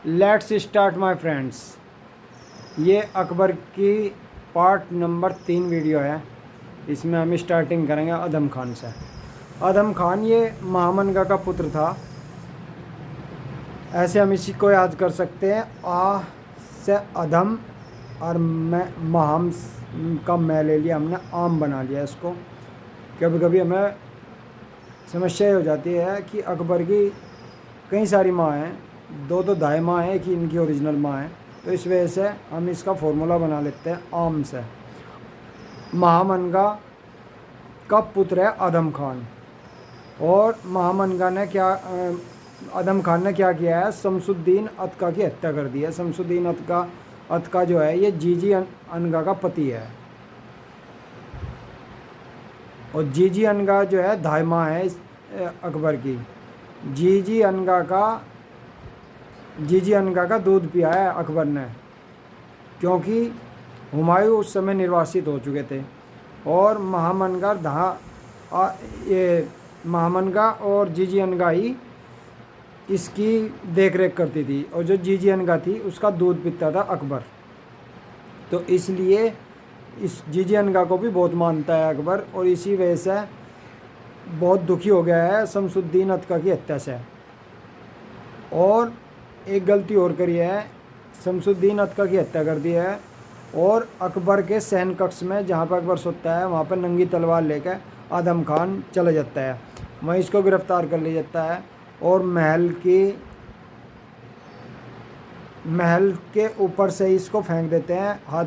Let's start my friends. ये अकबर की part number 3 video है। इसमें हम स्टार्टिंग करेंगे अदम खान से। अदम खान ये महामनगा का पुत्र था। ऐसे हम इसी को याद कर सकते हैं। आ से अदम और मैं महाम का मैं ले लिया हमने, आम बना लिया इसको। कभी कभी हमें समस्या ये हो जाती है कि अकबर की कई सारी माँ हैं, दो तो दाई माँ हैं, एक ही इनकी ओरिजिनल माँ है। तो इस वजह से हम इसका फॉर्मूला बना लेते हैं आम से। महामनगा का पुत्र है आदम खान। और महामनगा ने क्या आदम खान ने क्या किया है, शमसुद्दीन अतका की हत्या कर दी है। शमसुद्दीन अतका जो है ये जीजी अनगा का पति है। और जीजी अनगा जो है दाई माँ है अकबर की। जीजी अनगा का दूध पिया है अकबर ने, क्योंकि हुमायूं उस समय निर्वासित हो चुके थे। और महामनगा और जीजी अनगा ही इसकी देख रेख करती थी। और जो जीजी अनगा थी उसका दूध पीता था अकबर। तो इसलिए इस जीजी अनगा को भी बहुत मानता है अकबर। और इसी वजह से बहुत दुखी हो गया है शमसुद्दीन अतका की हत्या से। और एक गलती और करी है, शमसुद्दीन अतका की हत्या कर दी है। और अकबर के सहन कक्ष में जहाँ पर अकबर सोता है वहाँ पर नंगी तलवार लेकर आदम खान चला जाता है। वहीं इसको गिरफ्तार कर लिया जाता है और महल के ऊपर से इसको फेंक देते हैं। हाथ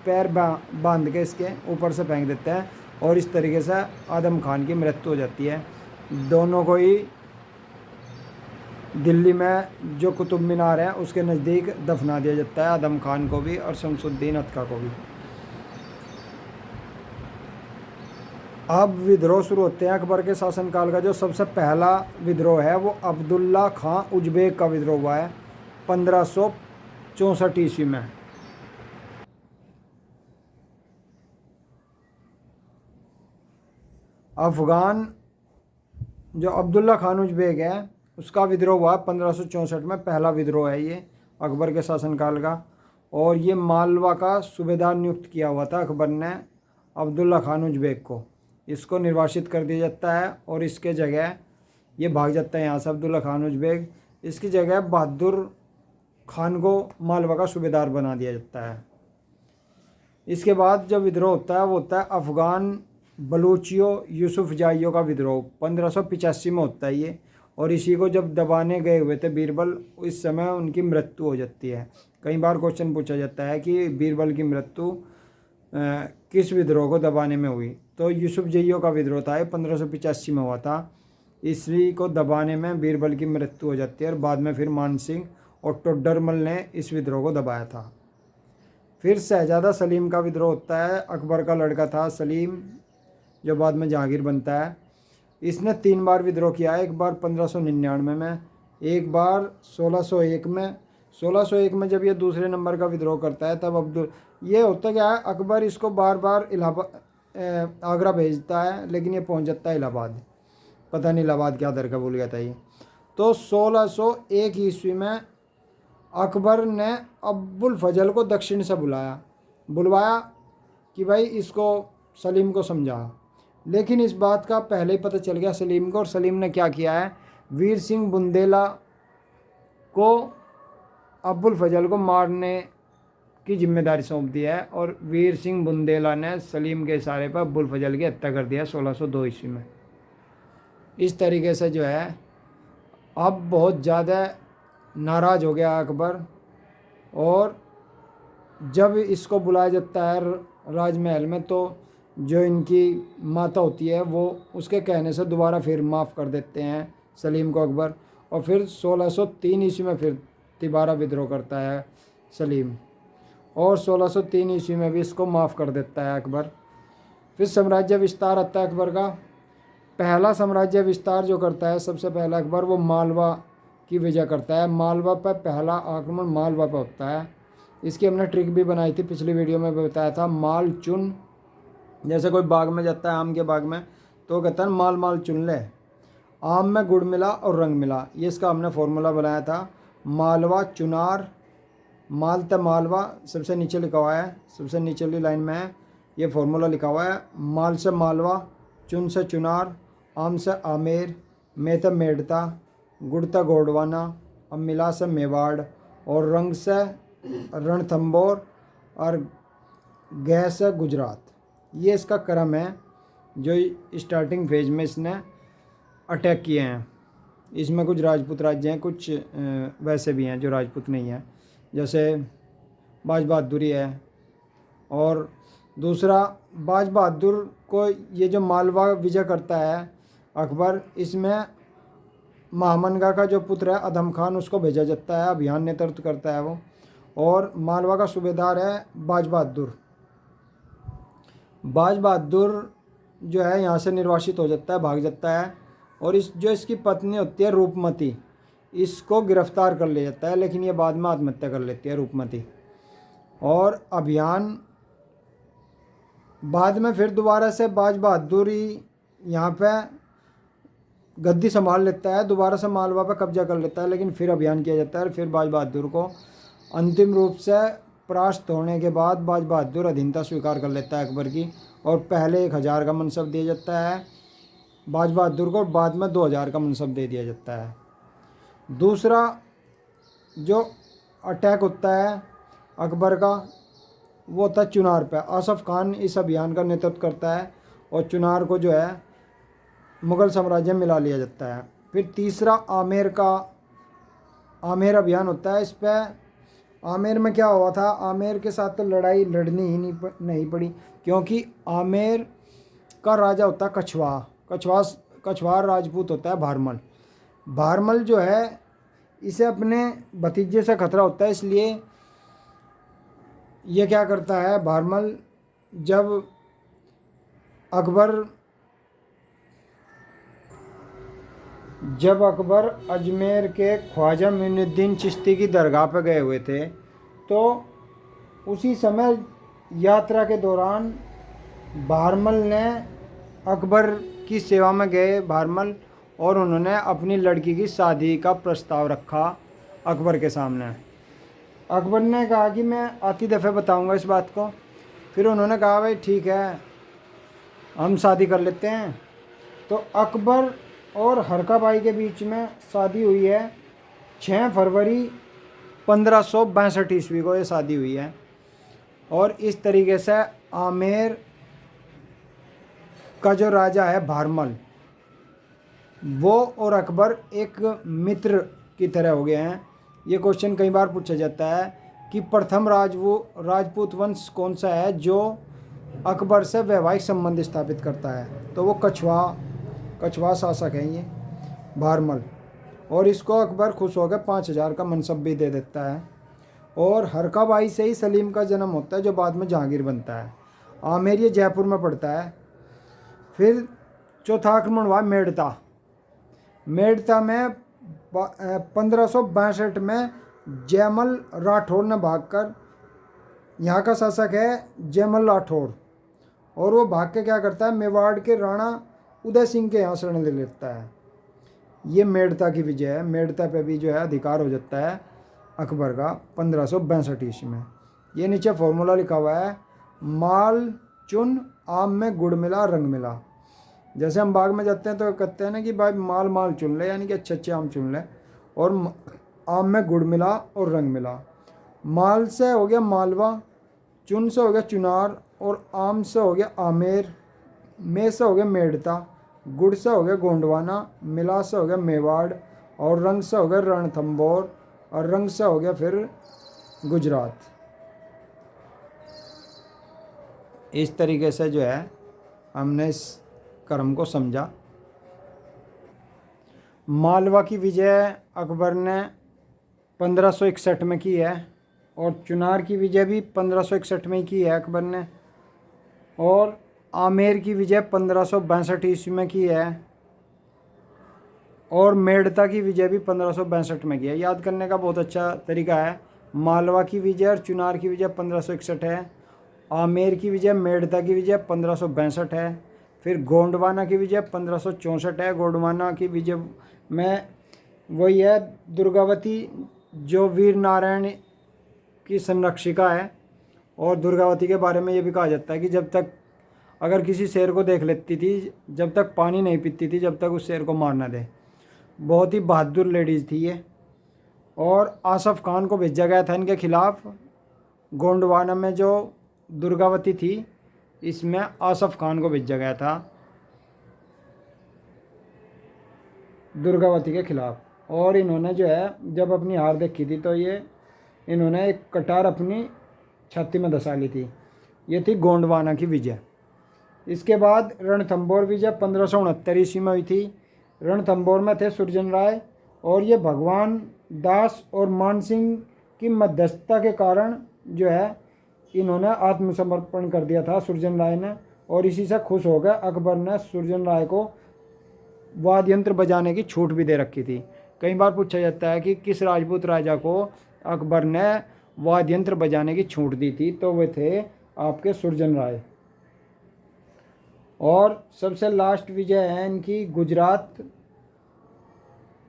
पैर बांध के इसके ऊपर से फेंक देते हैं। और इस तरीके से आदम खान की मृत्यु हो जाती है। दोनों को ही दिल्ली में जो कुतुब मीनार है उसके नज़दीक दफना दिया जाता है, आदम खान को भी और शमसुद्दीन अतका को भी। अब विद्रोह शुरू होते हैं। अकबर के शासनकाल का जो सबसे पहला विद्रोह है वो अब्दुल्ला खां उज़्बेक का विद्रोह हुआ है 1564 ईस्वी में। अफगान जो अब्दुल्ला खान उज़्बेक है उसका विद्रोह हुआ 1564 में। पहला विद्रोह है ये अकबर के शासनकाल का। और ये मालवा का सूबेदार नियुक्त किया हुआ था अकबर ने अब्दुल्ला खान उज़्बेक को। इसको निर्वासित कर दिया जाता है और इसके जगह ये भाग जाता है यहाँ से अब्दुल्ला खान उज़्बेक। इसकी जगह बहादुर खान को मालवा का सूबेदार बना दिया जाता है। इसके बाद जो विद्रोह होता है वो होता है अफ़गान बलूचियों यूसुफजाइयों का विद्रोह 1585 में होता है ये। और इसी को जब दबाने गए हुए थे बीरबल, इस समय उनकी मृत्यु हो जाती है। कई बार क्वेश्चन पूछा जाता है कि बीरबल की मृत्यु किस विद्रोह को दबाने में हुई। तो यूसुफजइयों का विद्रोह था, 1585 में हुआ था। इसी को दबाने में बीरबल की मृत्यु हो जाती है। और बाद में फिर मान सिंह और टोडरमल ने इस विद्रोह को दबाया था। फिर शहजादा सलीम का विद्रोह होता है। अकबर का लड़का था सलीम, जो बाद में जहांगीर बनता है। इसने 3 बार विद्रोह किया है। एक बार 1599 में, एक बार 1601 में। 1601 में जब ये दूसरे नंबर का विद्रोह करता है तब ये होता क्या है, अकबर इसको बार बार आगरा भेजता है, लेकिन ये पहुंच जाता है इलाहाबाद। पता नहीं इलाहाबाद क्या दर का भूल गया था ये। तो 1601 ईस्वी में अकबर ने अब्बुल फजल को दक्षिण से बुलवाया कि भाई इसको सलीम को समझा। लेकिन इस बात का पहले ही पता चल गया सलीम को। और सलीम ने क्या किया है, वीर सिंह बुंदेला को अब्बुल फजल को मारने की जिम्मेदारी सौंप दी है। और वीर सिंह बुंदेला ने सलीम के इशारे पर अब्बुल फजल की हत्या कर दिया 1602 ईस्वी में। इस तरीके से जो है अब बहुत ज़्यादा नाराज़ हो गया अकबर। और जब इसको बुलाया जाता है राजमहल में, तो जो इनकी माता होती है वो उसके कहने से दोबारा फिर माफ़ कर देते हैं सलीम को अकबर। और फिर 1603 ईस्वी में फिर तिबारा विद्रोह करता है सलीम। और 1603 ईस्वी में भी इसको माफ़ कर देता है अकबर। फिर साम्राज्य विस्तार आता है अकबर का। पहला साम्राज्य विस्तार जो करता है सबसे पहला अकबर, वो मालवा की विजय करता है। मालवा पर पहला आक्रमण मालवा पर होता है। इसकी हमने ट्रिक भी बनाई थी, पिछली वीडियो में बताया था। माल चुन, जैसे कोई बाग में जाता है आम के बाग में, तो कहता है माल चुन ले। आम में गुड़ मिला और रंग मिला, ये इसका हमने फॉर्मूला बनाया था। मालवा, चुनार, मालते मालवा सबसे नीचे लिखा हुआ है, सबसे निचली लाइन में है, ये फॉर्मूला लिखा हुआ है। माल से मालवा, चुन से चुनार, आम से आमेर, मेते मेड़ता, गुड़ता गोंडवाना, अमिला से मेवाड़, और रंग से रणथंबोर, और गै से गुजरात। ये इसका क्रम है जो स्टार्टिंग फेज में इसने अटैक किए हैं। इसमें कुछ राजपूत राज्य हैं, कुछ वैसे भी हैं जो राजपूत नहीं हैं, जैसे बाज बहादुरी है। और दूसरा, बाज बहादुर को ये जो मालवा विजय करता है अकबर, इसमें महामनगा का जो पुत्र है अदम खान, उसको भेजा जाता है, अभियान नेतृत्व करता है वो। और मालवा का सूबेदार है बाज बहादुर। बाज बहादुर जो है यहाँ से निर्वासित हो जाता है, भाग जाता है। और इसकी पत्नी होती है रूपमती, इसको गिरफ्तार कर लिया जाता है, लेकिन ये बाद में आत्महत्या कर लेती है रूपमती। और अभियान बाद में फिर दोबारा से बाज बहादुर ही यहाँ पे गद्दी संभाल लेता है, दोबारा से मालवा पे कब्जा कर लेता है, लेकिन फिर अभियान किया जाता है। फिर बाज बहादुर को अंतिम रूप से परास्त होने के बाद बाज बहादुर अधीनता स्वीकार कर लेता है अकबर की, और पहले 1000 का मनसब दिया जाता है बाज बहादुर को, बाद में 2000 का मनसब दे दिया जाता है। दूसरा जो अटैक होता है अकबर का, वो होता है चुनार पे। आसफ खान इस अभियान का नेतृत्व करता है और चुनार को जो है मुग़ल साम्राज्य में मिला लिया जाता है। फिर तीसरा आमेर अभियान होता है। इस पर आमेर में क्या हुआ था, आमेर के साथ तो लड़ाई लड़नी ही नहीं पड़ी, क्योंकि आमेर का राजा होता है कछवार राजपूत होता है भारमल। भारमल जो है इसे अपने भतीजे से खतरा होता है, इसलिए ये क्या करता है भारमल, जब अकबर अजमेर के ख्वाजा मोइनुद्दीन चिश्ती की दरगाह पर गए हुए थे, तो उसी समय यात्रा के दौरान भारमल ने अकबर की सेवा में गए भारमल, और उन्होंने अपनी लड़की की शादी का प्रस्ताव रखा अकबर के सामने। अकबर ने कहा कि मैं आती दफ़े बताऊंगा इस बात को। फिर उन्होंने कहा भाई ठीक है, हम शादी कर लेते हैं। तो अकबर और हरका बाई के बीच में शादी हुई है 6 फरवरी 1562 ईस्वी को ये शादी हुई है। और इस तरीके से आमेर का जो राजा है भारमल, वो और अकबर एक मित्र की तरह हो गए हैं। ये क्वेश्चन कई बार पूछा जाता है कि प्रथम राजपूत वंश कौन सा है जो अकबर से वैवाहिक संबंध स्थापित करता है, तो वो कछवा शासक है ये भारमल। और इसको अकबर खुश होकर 5000 का मनसब भी दे देता है। और हरका बाई से ही सलीम का जन्म होता है, जो बाद में जहांगीर बनता है। आमेर ये जयपुर में पड़ता है। फिर चौथा आक्रमण हुआ मेड़ता में 1562 में जयमल राठौर ने भागकर, यहाँ का शासक है जयमल राठौर, और वो भाग के क्या करता है, मेवाड़ के राणा उदय सिंह के यहाँ शरण ले लेता है। ये मेड़ता की विजय है। मेड़ता पे भी जो है अधिकार हो जाता है अकबर का 1562 ईस्वी में। ये नीचे फॉर्मूला लिखा हुआ है, माल चुन आम में गुड़ मिला रंग मिला। जैसे हम बाग में जाते हैं तो कहते हैं ना कि भाई माल चुन ले, यानी कि अच्छे आम चुन ले, और आम में गुड़ मिला और रंग मिला। माल से हो गया मालवा, चुन से हो गया चुनार, और आम से हो गया आमेर, में से हो गया मेड़ता, गुड़ से हो गया गोंडवाना, मिला से हो गया मेवाड़, और रंग से हो गया रणथंबोर, और रंग से हो गया फिर गुजरात। इस तरीके से जो है हमने इस क्रम को समझा। मालवा की विजय अकबर ने 1561 में की है, और चुनार की विजय भी 1561 में ही की है अकबर ने, और आमेर की विजय 1562 ईस्वी में की है, और मेड़ता की विजय भी 1562 में की है। याद करने का बहुत अच्छा तरीका है। मालवा की विजय और चुनार की विजय 1561 है, आमेर की विजय मेड़ता की विजय 1562 है, फिर गोंडवाना की विजय 1564 है। गोंडवाना की विजय में वही है दुर्गावती जो वीर नारायण की संरक्षिका है। और दुर्गावती के बारे में ये भी कहा जाता है कि जब तक अगर किसी शेर को देख लेती थी, जब तक पानी नहीं पीती थी, जब तक उस शेर को मार ना दे। बहुत ही बहादुर लेडीज़ थी ये। और आसफ़ खान को भेजा गया था इनके खिलाफ। गोंडवाना में जो दुर्गावती थी, इसमें आसफ़ खान को भेजा गया था दुर्गावती के खिलाफ। और इन्होंने जो है जब अपनी हार देखी थी तो ये इन्होंने एक कटार अपनी छाती में धंसा ली थी। ये थी गोंडवाना की विजय। इसके बाद रणथंभौर विजय 1569 ईस्वी में हुई थी। रणथंभौर में थे सुरजन राय, और ये भगवान दास और मान सिंह की मध्यस्थता के कारण जो है इन्होंने आत्मसमर्पण कर दिया था सुरजन राय ने। और इसी से खुश हो गए अकबर ने सुरजन राय को वाद्य यंत्र बजाने की छूट भी दे रखी थी। कई बार पूछा जाता है कि किस राजपूत राजा को अकबर ने वाद्य यंत्र बजाने की छूट दी थी, तो वे थे आपके सुरजन राय। और सबसे लास्ट विजय है इनकी गुजरात।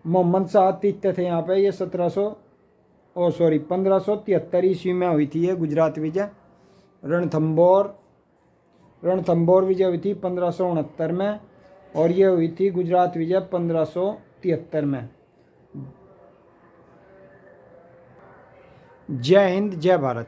मोहम्मद शाह तीते थे यहाँ पे। ये 1573 ईस्वी में हुई थी ये गुजरात विजय। रणथंभौर विजय हुई थी 1569 में, और ये हुई थी गुजरात विजय 1573 में। जय हिंद, जय भारत।